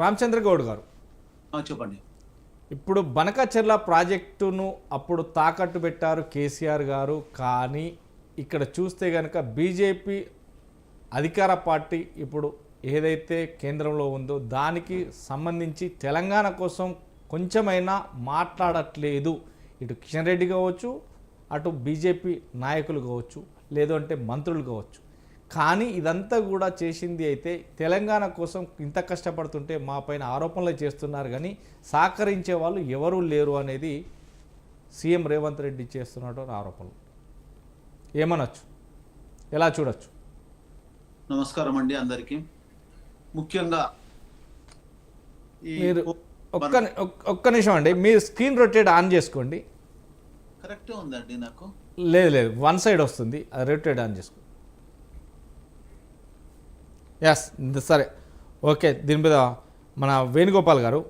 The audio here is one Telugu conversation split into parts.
రామచంద్ర గౌడ్ గారు, చెప్పండి. ఇప్పుడు బనకచెర్ల ప్రాజెక్టును అప్పుడు తాకట్టు పెట్టారు కేసీఆర్ గారు. కానీ ఇక్కడ చూస్తే కనుక బీజేపీ అధికార పార్టీ ఇప్పుడు ఏదైతే కేంద్రంలో ఉందో దానికి సంబంధించి తెలంగాణ కోసం కొంచెమైనా మాట్లాడట్లేదు. ఇటు కిషన్ రెడ్డి కావచ్చు, అటు బీజేపీ నాయకులు కావచ్చు, లేదు అంటే మంత్రులు కావచ్చు. కానీ ఇదంతా కూడా చేసింది అయితే తెలంగాణ కోసం ఇంత కష్టపడుతుంటే మా పైన ఆరోపణలు చేస్తున్నారు, కానీ సహకరించే వాళ్ళు ఎవరూ లేరు అనేది సీఎం రేవంత్ రెడ్డి చేస్తున్నటువంటి ఆరోపణలు. ఏమనొచ్చు, ఎలా చూడొచ్చు? నమస్కారం అండి అందరికీ. ముఖ్యంగా మీరు ఒక్క నిమిషం అండి, మీరు స్క్రీన్ రొటేట్ ఆన్ చేసుకోండి. కరెక్టే ఉందండి నాకు. లేదు వన్ సైడ్ వస్తుంది, అది రొటేట్ ఆన్ చేసుకోండి. ఎస్ సరే, ఓకే. దీని మీద మన వేణుగోపాల్ గారు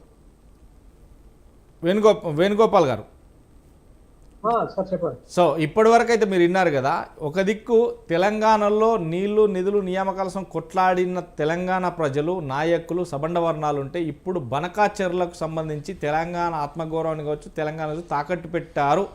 సో ఇప్పటి వరకు అయితే మీరు విన్నారు కదా, ఒక దిక్కు తెలంగాణలో నీళ్లు నిధులు నియామకాల కోసం కొట్లాడిన తెలంగాణ ప్రజలు, నాయకులు, సబండ వర్ణాలు ఉంటే ఇప్పుడు బనకచెర్లకు సంబంధించి తెలంగాణ ఆత్మగౌరవాన్ని కావచ్చు, తెలంగాణ తాకట్టు పెట్టారు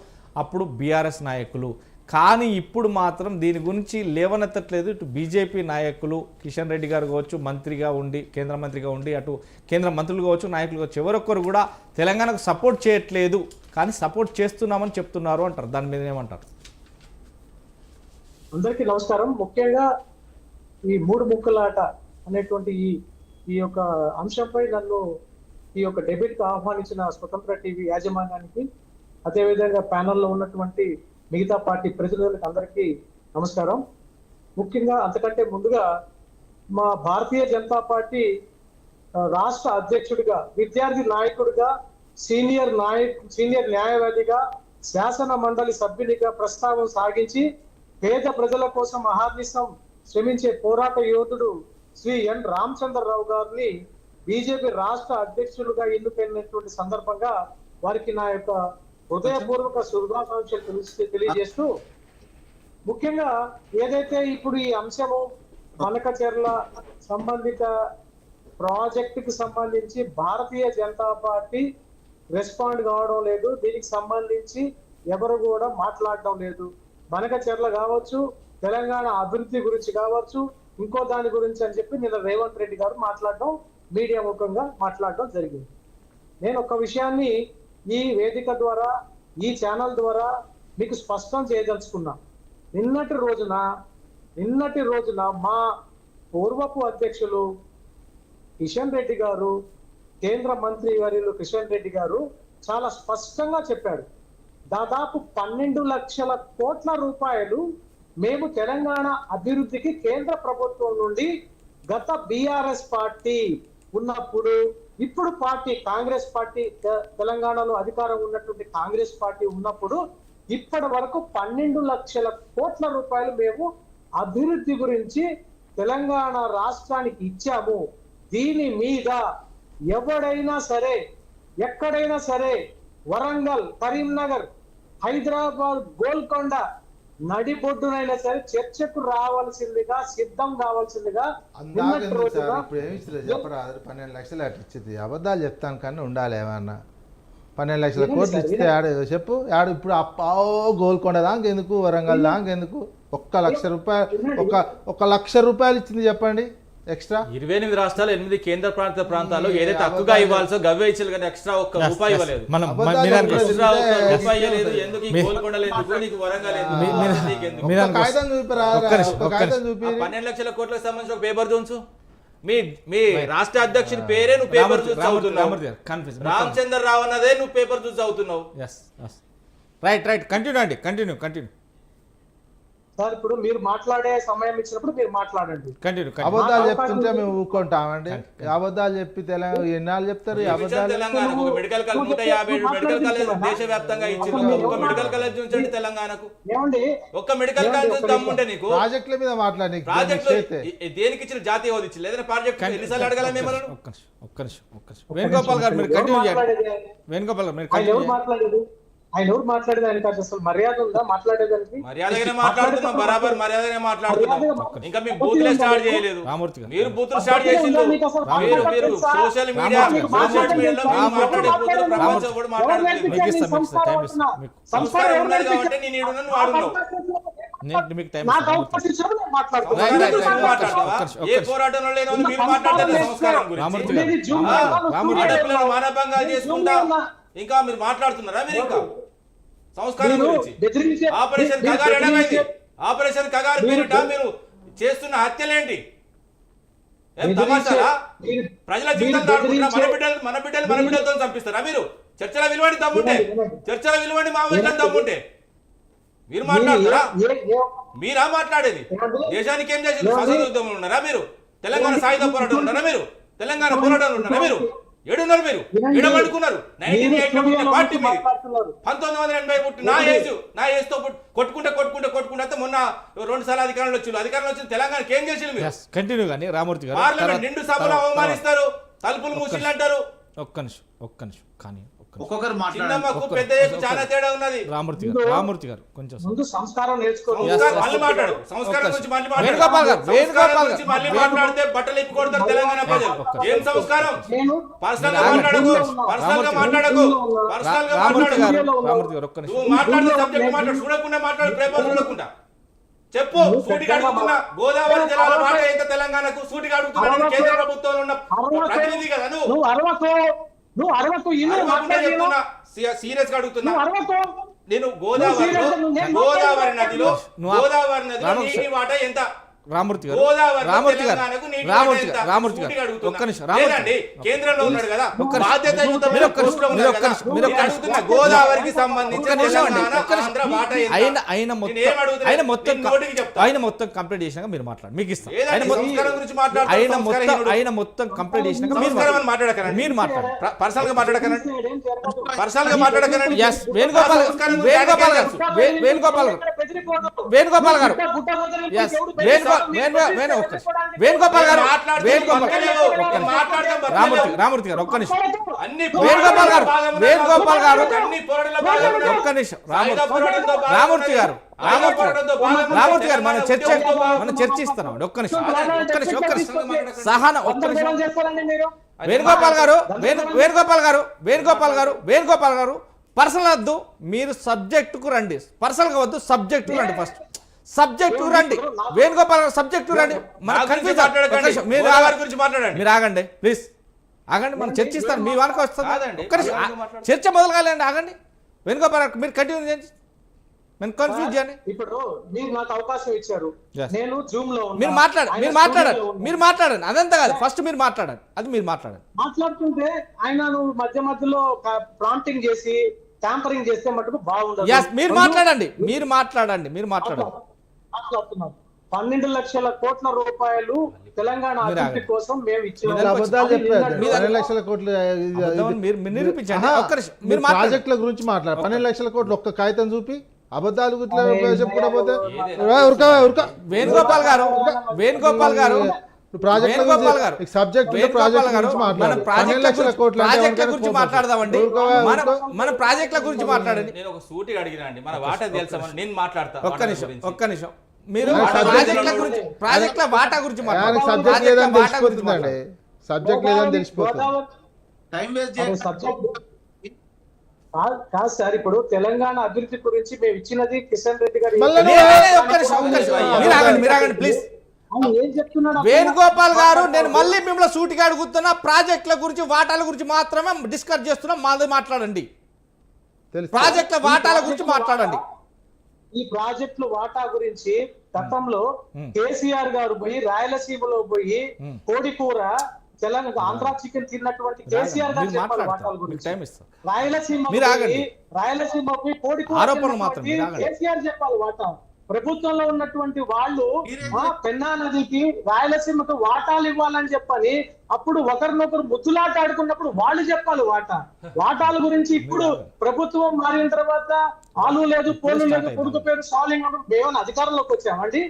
అప్పుడు బీఆర్ఎస్ నాయకులు. కానీ ఇప్పుడు మాత్రం దీని గురించి లేవనెత్తట్లేదు. ఇటు బీజేపీ నాయకులు, కిషన్ రెడ్డి గారు కావచ్చు, మంత్రిగా ఉండి కేంద్ర మంత్రిగా ఉండి, అటు కేంద్ర మంత్రులు కావచ్చు, నాయకులు కావచ్చు, ఎవరొక్కరు కూడా తెలంగాణకు సపోర్ట్ చేయట్లేదు, కానీ సపోర్ట్ చేస్తున్నామని చెప్తున్నారు అంటారు. దాని మీద ఏమంటారు? అందరికీ నమస్కారం. ముఖ్యంగా ఈ మూడు ముక్కలాట అనేటువంటి ఈ యొక్క అంశంపై నన్ను ఈ యొక్క డెబేట్కి ఆహ్వానించిన స్వతంత్ర టీవీ యాజమాన్యానికి, అదేవిధంగా ప్యానల్లో ఉన్నటువంటి మిగతా పార్టీ ప్రతినిధులకు అందరికీ నమస్కారం. ముఖ్యంగా అంతకంటే ముందుగా మా భారతీయ జనతా పార్టీ రాష్ట్ర అధ్యక్షుడిగా, విద్యార్థి నాయకుడిగా, సీనియర్ న్యాయవాదిగా, శాసన మండలి సభ్యునిగా ప్రస్తావన సాగించి పేద ప్రజల కోసం అహర్నిశం శ్రమించే పోరాట యోధుడు శ్రీ ఎన్ రామచంద్రరావు గారిని బీజేపీ రాష్ట్ర అధ్యక్షులుగా ఎన్నికైనటువంటి సందర్భంగా వారికి నా యొక్క హృదయపూర్వక శుభాకాంక్షలు తెలియజేస్తూ, ముఖ్యంగా ఏదైతే ఇప్పుడు ఈ అంశము బనకచెర్ల సంబంధిత ప్రాజెక్టుకి సంబంధించి భారతీయ జనతా పార్టీ రెస్పాండ్ కావడం లేదు, దీనికి సంబంధించి ఎవరు కూడా మాట్లాడడం లేదు. బనకచెర్ల కావచ్చు, తెలంగాణ అభివృద్ధి గురించి కావచ్చు, ఇంకో దాని గురించి అని చెప్పి నిన్న రేవంత్ రెడ్డి గారు మాట్లాడడం, మీడియా ముఖంగా మాట్లాడడం జరిగింది. నేను ఒక విషయాన్ని ఈ వేదిక ద్వారా, ఈ ఛానల్ ద్వారా మీకు స్పష్టం చేయదలుచుకున్నా. నిన్నటి రోజున మా పూర్వపు అధ్యక్షులు కిషన్ రెడ్డి గారు, కేంద్ర మంత్రి వర్యులు కిషన్ రెడ్డి గారు చాలా స్పష్టంగా చెప్పారు. దాదాపు 12 లక్షల కోట్ల రూపాయలు మేము తెలంగాణ అభివృద్ధికి కేంద్ర ప్రభుత్వం నుండి గత బీఆర్ఎస్ పార్టీ ఉన్నప్పుడు, ఇప్పుడు పార్టీ కాంగ్రెస్ పార్టీ తెలంగాణలో అధికారం ఉన్నటువంటి కాంగ్రెస్ పార్టీ ఉన్నప్పుడు ఇప్పటి వరకు 12 లక్షల కోట్ల రూపాయలు మేము అభివృద్ధి గురించి తెలంగాణ రాష్ట్రానికి ఇచ్చాము. దీని మీద ఎవడైనా సరే, ఎక్కడైనా సరే, వరంగల్, కరీంనగర్, హైదరాబాద్, గోల్కొండ నడిబొడ్డునైనా సరే చర్చకు రావాల్సిందిగా, సిద్ధం కావాల్సిందిగా. ఇప్పుడు ఏమి ఇచ్చలేదు చెప్పరా? 12 లక్షలు అటు ఇచ్చింది. అబద్ధాలు చెప్తాను కానీ ఉండాలి ఏమన్నా. 12 లక్షల కోట్లు ఇస్తే చెప్పు ఇప్పుడు గోల్కొండ దాకా ఎందుకు, వరంగల్ దాకా ఎందుకు? 1 లక్ష రూపాయలు, 1 లక్ష రూపాయలు ఇచ్చింది చెప్పండి ఎక్స్ట్రా. 28 రాష్ట్రాలు, 8 కేంద్ర ప్రాంతాలు ఏదైతే హక్కుగా ఇవ్వాల్సో గవ్వే ఇచ్చారు, కానీ ఎక్స్ట్రా ఒక్క రూపాయి ఇవ్వలేదు. 12 లక్షల కోట్లకు సంబంధించిన ఒక పేపర్ చూసు. మీ రాష్ట్ర అధ్యక్షుని పేరే నువ్వు పేపర్ చూసి చదువుతున్నావు. రామచంద్ర రావు అన్నదే నువ్వు పేపర్ చూసి చదువుతున్నావు. Right continue sir. ఇప్పుడు మీరు మాట్లాడే సమయం ఇచ్చినప్పుడు మీరు మాట్లాడండి. అబద్ధాలు చెప్తుంటే మేము ఊరుకుంటామండి. అబద్ధాలు చెప్పి తెలంగాణ ఎన్నాళ్ళు చెప్తారు? తెలంగాణకు మెడికల్ కాలేజ్ 150 మెడికల్ కాలేజ్ దేశవ్యాప్తంగా ఇచ్చింది. ఒక మెడికల్ కాలేజ్ ఉంచండి తెలంగాణకు. ఒక్క మెడికల్ కాలేజ్ దమ్ముంటే నీకు ప్రాజెక్టుల మీద మాట్లాడి ప్రాజెక్టు దేనికి ఇచ్చిన జాతీయ హోదా ఇచ్చి లేదని ప్రాజెక్ట్ ఎన్నిసార్లు అడగాల మేము? ఒక్క నిమిషం వేణుగోపాల్ గారు మీరు కంటిన్యూ చేయండి. వేణుగోపాల్ గారు మీరు కంటిన్యూ. ఆయన ఎవరు మాట్లాడేదానికి అసలు మర్యాద ఉందా మాట్లాడేదానికి? మర్యాదగానే మాట్లాడుతున్నాం, బరాబర్ మర్యాదగానే మాట్లాడుతున్నాం. ఇంకా మీ బూతులే స్టార్ట్ చేయలేదు, రామూర్తి గారు మీరు బూతులు స్టార్ట్ చేసిండ్రు. మీరు సోషల్ మీడియాలో మీరు మాట్లాడే బూతులు ప్రపంచం కూడా మాట్లాడుతుంది. మీకు ఇస్తాం, మీకు ఇస్తాం, టైం ఇస్తాం. మీకు సంస్కారం ఉన్నది కాబట్టి నేను ఈడున్నా, నువ్వు ఆడున్నావు. నేను మీకు టైం నాకు ఇస్తాను. అవకాశం ఇచ్చారు, నేను మాట్లాడుతున్నాను. రైట్, రైట్, నువ్వు రైట్. మాట్లాడతావా? ఒక్క ఏ నిమిషం. పోరాటంలో లేని వాళ్ళు మీరు మాట్లాడతారు సంస్కారం రామూర్తి గురించి. గారు, ఇది జూమ్ ఆ, లో రామూర్తి గారు. ఆడపిల్లలు మానభంగాలు చేసుకుంటా ఇంకా మీరు మాట్లాడుతున్నారా? మీరు ఇంకా సంస్కారం మీరు గురించి బెదిరించే- ఆపరేషన్ మీరు కగారు ఎడమైంది. బెదిరించే- ఆపరేషన్ కగారు పేరిట మీరు చేస్తున్న హత్యలేంటి? ఏం బెదిరించే- తమాషాలా? మీరు- ప్రజల మీరు జీవితం దాడుకుంటారా? బెదిరించే- మన బిడ్డలతో చంపిస్తారా మీరు? చర్చల విలువని దమ్ముంటే, చర్చల విలువని మామూలు దమ్ముంటే మీరు మాట్లాడతారా? మీరా మాట్లాడేది? దేశానికి ఏం చేసింది? స్వాతంత్ర ఉద్యమంలో ఉన్నారా మీరు? తెలంగాణ సాయుధ పోరాటం ఉన్నారా మీరు? తెలంగాణ పోరాటంలో ఉన్నారా మీరు? ఏడున్నారు మీరు? ఏడబడుకున్నారు. 1980 పుట్టిన పార్టీ మీది. 1980 పుట్టి నా ఏజ్తో కొట్టుకుంటే మొన్న 2 సార్లు అధికారంలో వచ్చి తెలంగాణకి ఏం చేసింది మీరు? Yes, కంటిన్యూ కానీ రామూర్తి గారు పార్లమెంట్ నిండు సభలో అవమానిస్తారు, తలుపులు మూసిళ్ళు అంటారు. ఒక్క నిమిషం కానీ ఒక్కొక్కరు మాట్లాడారు. చిన్నమ్మకు పెద్దయ్యకు చాలా తేడా ఉన్నది. రామూర్తి గారు కొంచెం ముందు సంస్కారం నేర్చుకోవాలి. సంస్కారం మళ్ళీ మాట్లాడు. సంస్కారం గురించి మళ్ళీ మాట్లాడు. వేణుగోపాల్ గారు, సంస్కారం గురించి మళ్ళీ మాట్లాడితే బట్టలు ఇప్పి కొడతారు తెలంగాణ ప్రజలు. ఏం సంస్కారం? నేను పర్సనల్ గా మాట్లాడకు, పర్సనల్ గా మాట్లాడకు, పర్సనల్ గా రామూర్తి మాట్లాడకు. గారు ఒక్క నిమిషం. నువ్వు మాట్లాడిన సబ్జెక్ట్ మాట్లాడు, చూడకుండా మాట్లాడు, పేపర్ చూడకుండా చెప్పు. సూటిగా అడుగుతున్నా, గోదావరి జలాల వాటా ఎంత తెలంగాణకు? సూటిగా అడుగుతున్నా, నేను కేంద్ర ప్రభుత్వంలో ఉన్న ప్రతినిధి కదా నువ్వు. నువ్వు అరవకు ఇల్లు అడగకుండా చెప్తున్నా, సీరియస్ గా అడుగుతున్నా. నేను గోదావరి నదిలో నీటి వాటా ఎంత? రామూర్తి గారు గోదావరి రామూర్తి గారు తెలంగాణకు నీటి రామూర్తి వాటా గారు ఎంత? రామూర్తి సూటిగా గారు అడుగుతున్నా. ఒక్క నిమిషం లేదండి, కేంద్రంలో ఉన్నాడు కదా, బాధ్యతాయుతమైన మీరు ఒక్క పోస్టులో నిమిషం, ఉన్నాడు కదా. మీరు ఒక్క నేను అడుగుతున్నా, గోదావరికి సంబంధించి ఒక్క నిమిషం అండి, తెలంగాణ, ఒక్క నిమిషం. ఆంధ్ర వాటా ఎంత? ఆయన నేను ఏం అడుగుతున్నా? నేను నోటికి చెప్తా. ఆయన మొత్తం కంప్లీట్ చేసినాక మీరు మాట్లాడు, మీకు ఇస్తాం. ఏదండి, ఆయన మొత్తం- సంస్కారం గురించి మాట్లాడతారు, ఆయన సంస్కారహీనుడు. ఆయన మొత్తం కంప్లీట్ చేసినాక మీరు సంస్కారం అని మాట్లాడండి. మాట్లాడకనండి. మీరు మాట్లాడండి. పర్సనల్ గా మాట్లాడకనండి. పర్సనల్ గా మాట్లాడకనండి. ఎస్ వేణుగోపాల్ సంస్కారం గురించి వేణుగోపాల్ గారు ఆయనకే వేణుగోపాల్ గారు వేణుగోపాల్ గారు ఎస్ వేణుగోపాల్ గారు రామూర్తి గారు ఒక్క నిమిషం. వేణుగోపాల్ గారు ఒక్క నిమిషం. రామూర్తి గారు మనం చర్చిస్తున్నాం. ఒక్క నిమిషం సహన ఒక్క నిమిషం. వేణుగోపాల్ గారు పర్సనల్ వద్దు, మీరు సబ్జెక్టుకు రండి. పర్సనల్ గా వద్దు, సబ్జెక్టు రండి. ఫస్ట్ సబ్జెక్టు రండి. వేణుగోపాల్ గారు సబ్జెక్టు రండి. మీరు ఆగండి ప్లీజ్, ఆగండి. మనం చర్చిస్తాను, మీ వానికి వస్తుంది. చర్చ మొదలు కాలేండి, ఆగండి. వేణుగోపాల్ గారు మీరు కంటిన్యూ చేయండి, నేను కన్ఫ్యూజ్ చేయండి. ఇప్పుడు మీరు నాకు అవకాశం ఇచ్చారు, నేను జూమ్ లో మీరు మాట్లాడండి. అదంతా కాదు, ఫస్ట్ మీరు మాట్లాడండి. మాట్లాడుతుంటే ఆయన నువ్వు మధ్య మధ్యలో ప్రాంప్టింగ్ చేసి ట్యాంపరింగ్ చేస్తే మటుకు బాగుండదు. మీరు మాట్లాడండి. మాట్లాడుతున్నాం. 12 లక్షల కోట్ల రూపాయలు తెలంగాణ అభివృద్ధి కోసం మేము ఇచ్చిన అబద్ధాలు చెప్పారు. 12 లక్షల కోట్లు మీరు నిరూపించండి. ఒక్క నిమిషం. మీరు ప్రాజెక్టుల గురించి మాట్లాడు. 12 లక్షల కోట్లు ఒక్క కాగితం చూపి అబద్ధాలు చెప్పుకోకపోతే వేణుగోపాల్ గారు సబ్జెక్ట్ గురించి మాట్లాడదామండి. మన ప్రాజెక్టుల గురించి మాట్లాడండి. నేను ఒక సూటిగా అడిగినా అండి, మన వాటా తెలుసామని నేను మాట్లాడతా. ఒక్క నిమిషం మీరు ప్రాజెక్టుల వాటా గురించి సబ్జెక్ట్ లేదని తెలిసిపోతుందండి. సబ్జెక్ట్ లేదని తెలిసిపోతుంది. టైం వేస్ట్ సబ్జెక్ట్ కాదు సార్. ఇప్పుడు తెలంగాణ అభివృద్ధి గురించి మేము ఇచ్చినది కిషన్ రెడ్డి గారు మీరాగండి ప్లీజ్. ఏం చెప్తున్నాడు వేణుగోపాల్ గారు, నేను మళ్ళీ మిమ్మల్ని సూటిగా అడుగుతున్నా. ప్రాజెక్టుల గురించి వాటాల గురించి మాత్రమే డిస్కస్ చేస్తున్నాం. మాది మాట్లాడండి. ప్రాజెక్టుల వాటాల గురించి మాట్లాడండి. ఈ ప్రాజెక్టుల వాటా గురించి గతంలో కేసీఆర్ గారు పోయి రాయలసీమలో పోయి కోడి కూర తెలంగాణ ఆంధ్ర చికెన్ తిన్నటువంటి కేసీఆర్ గారు చెప్పాలి వాటాల గురించి. రాయలసీమకి కోడి కూర కేసీఆర్ చెప్పాలి వాటా. ప్రభుత్వంలో ఉన్నటువంటి వాళ్ళు పెన్నా నదికి రాయలసీమకు వాటాలు ఇవ్వాలని చెప్పని అప్పుడు ఒకరినొకరు ముద్దులాట ఆడుకున్నప్పుడు వాళ్ళు చెప్పాలి వాటాల గురించి. ఇప్పుడు ప్రభుత్వం మారిన తర్వాత ఆలు లేదు, పోలు లేదు, కొడుకు పేరు సాలింగ్. మేమన్నా అధికారంలోకి వచ్చామండి?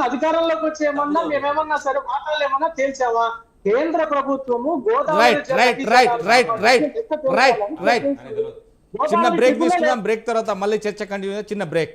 అధికారంలోకి వచ్చేమన్నా మేమేమన్నా సరే వాటాలు ఏమన్నా తేల్చామా? కేంద్ర ప్రభుత్వము గోదావరి చిన్న బ్రేక్ తీసుకుందాం. బ్రేక్ తర్వాత మళ్ళీ చర్చ కంటిన్యూ. చిన్న బ్రేక్.